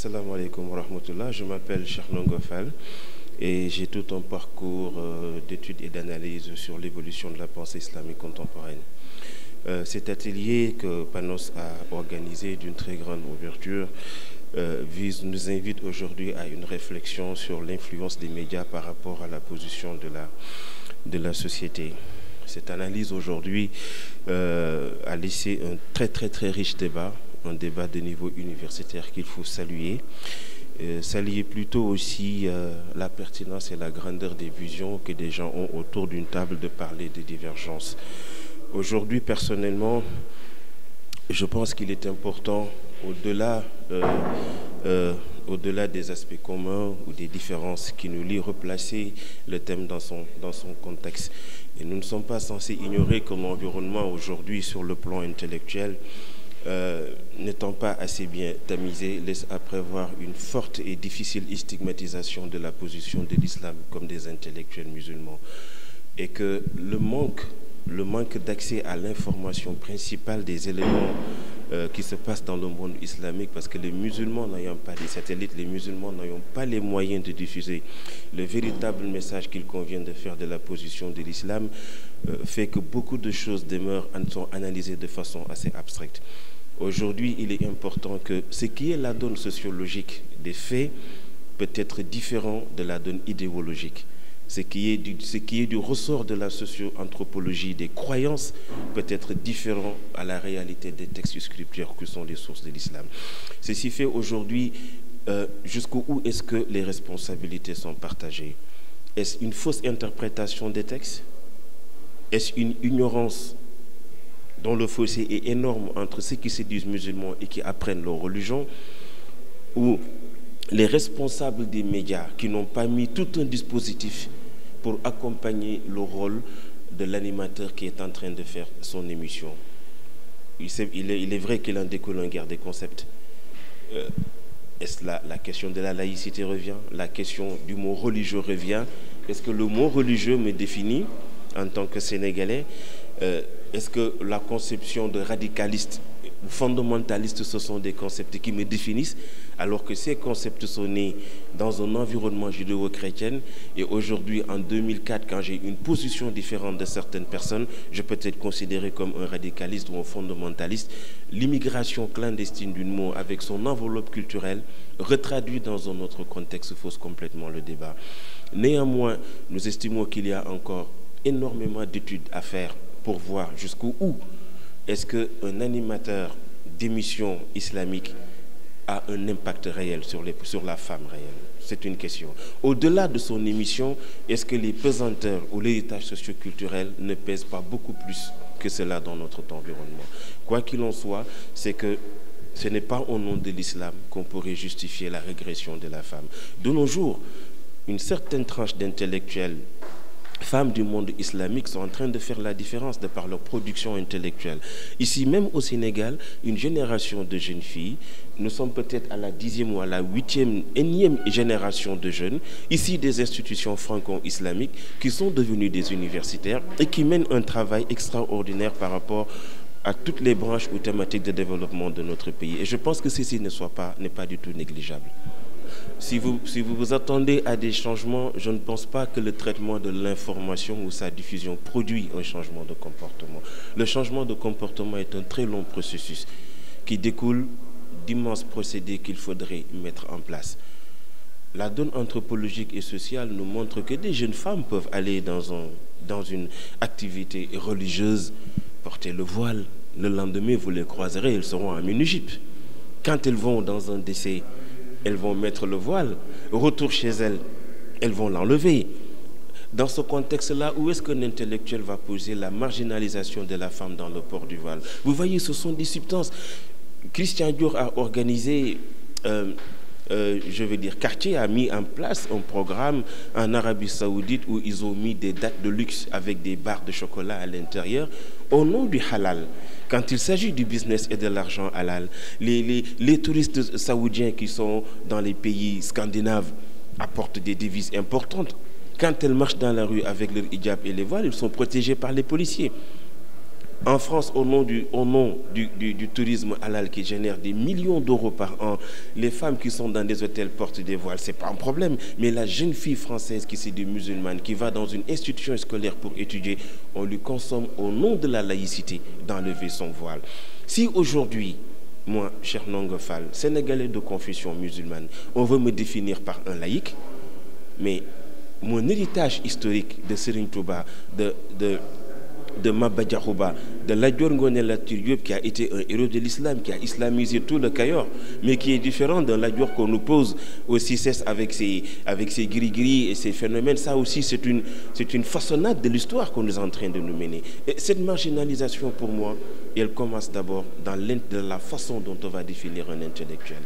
Assalamu alaikum wa rahmatullah. Je m'appelle Cherno Ngofal et j'ai tout un parcours d'études et d'analyse sur l'évolution de la pensée islamique contemporaine. Cet atelier que Panos a organisé d'une très grande ouverture nous invite aujourd'hui à une réflexion sur l'influence des médias par rapport à la position de la société. Cette analyse aujourd'hui a laissé un très riche débat, un débat de niveau universitaire qu'il faut saluer. Saluer plutôt aussi la pertinence et la grandeur des visions que des gens ont autour d'une table de parler des divergences. Aujourd'hui, personnellement, je pense qu'il est important, au-delà des aspects communs ou des différences qui nous lient, replacer le thème dans son contexte. Et nous ne sommes pas censés ignorer que l'environnement aujourd'hui, sur le plan intellectuel, n'étant pas assez bien tamisé, laisse à prévoir une forte et difficile stigmatisation de la position de l'islam comme des intellectuels musulmans. Et que le manque d'accès à l'information principale des éléments qui se passent dans le monde islamique, parce que les musulmans n'ayant pas des satellites, les musulmans n'ayant pas les moyens de diffuser le véritable message qu'il convient de faire de la position de l'islam, fait que beaucoup de choses sont analysées de façon assez abstraite. Aujourd'hui, il est important que ce qui est la donne sociologique des faits peut être différent de la donne idéologique. Ce qui est du ressort de la socio-anthropologie des croyances peut être différent à la réalité des textes scripturaires que sont les sources de l'islam. Ceci fait aujourd'hui, jusqu'où est-ce que les responsabilités sont partagées? Est-ce une fausse interprétation des textes? Est-ce une ignorance dont le fossé est énorme entre ceux qui se disent musulmans et qui apprennent leur religion, ou les responsables des médias qui n'ont pas mis tout un dispositif pour accompagner le rôle de l'animateur qui est en train de faire son émission? Il est vrai qu'il en découle un guerre des concepts. Est-ce la question de la laïcité revient? La question du mot religieux revient? Est-ce que le mot religieux me définit en tant que Sénégalais? Est-ce que la conception de radicaliste ou fondamentaliste, ce sont des concepts qui me définissent, alors que ces concepts sont nés dans un environnement judéo-chrétien, et aujourd'hui, en 2004, quand j'ai une position différente de certaines personnes, je peux être considéré comme un radicaliste ou un fondamentaliste. L'immigration clandestine d'une mot avec son enveloppe culturelle, retraduite dans un autre contexte, fausse complètement le débat. Néanmoins, nous estimons qu'il y a encore énormément d'études à faire pour voir jusqu'où est-ce qu'un animateur d'émission islamique a un impact réel sur la femme réelle. C'est une question. Au-delà de son émission, est-ce que les pesanteurs ou l'héritage socioculturel ne pèsent pas beaucoup plus que cela dans notre environnement? Quoi qu'il en soit, c'est que ce n'est pas au nom de l'islam qu'on pourrait justifier la régression de la femme. De nos jours, une certaine tranche d'intellectuels femmes du monde islamique sont en train de faire la différence de par leur production intellectuelle. Ici, même au Sénégal, une génération de jeunes filles, nous sommes peut-être à la 10e ou à la 8e, énième génération de jeunes, ici des institutions franco-islamiques qui sont devenues des universitaires et qui mènent un travail extraordinaire par rapport à toutes les branches ou thématiques de développement de notre pays. Et je pense que ceci n'est pas du tout négligeable. Si vous vous attendez à des changements, je ne pense pas que le traitement de l'information ou sa diffusion produit un changement de comportement. Le changement de comportement est un très long processus qui découle d'immenses procédés qu'il faudrait mettre en place. La donne anthropologique et sociale nous montre que des jeunes femmes peuvent aller dans une activité religieuse, porter le voile. Le lendemain, vous les croiserez, elles seront en mini-jupe. Quand elles vont dans un décès, elles vont mettre le voile. Retour chez elles, elles vont l'enlever. Dans ce contexte-là, où est-ce qu'un intellectuel va poser la marginalisation de la femme dans le port du voile? Vous voyez, ce sont des substances. Christian Dior a organisé, Cartier a mis en place un programme en Arabie Saoudite où ils ont mis des dates de luxe avec des barres de chocolat à l'intérieur au nom du halal. Quand il s'agit du business et de l'argent halal, les touristes saoudiens qui sont dans les pays scandinaves apportent des devises importantes. Quand elles marchent dans la rue avec leur hijab et les voiles, ils sont protégés par les policiers. En France, au nom du tourisme halal qui génère des millions d'euros par an, les femmes qui sont dans des hôtels portent des voiles, c'est pas un problème. Mais la jeune fille française qui s'est dit musulmane, qui va dans une institution scolaire pour étudier, on lui consomme au nom de la laïcité d'enlever son voile. Si aujourd'hui, moi, cher Ndongo Fall, sénégalais de confession musulmane, on veut me définir par un laïc, mais mon héritage historique de Serigne Touba, de Maba Diakhou Ba, de Lat Dior Ngoné Latyr Diop, qui a été un héros de l'islam, qui a islamisé tout le Kayor, mais qui est différent d'un Lat Dior qu'on nous pose aussi cesse avec ses gris-gris et ses phénomènes. Ça aussi, c'est une façonnade de l'histoire qu'on est en train de nous mener. Et cette marginalisation, pour moi, elle commence d'abord dans la façon dont on va définir un intellectuel.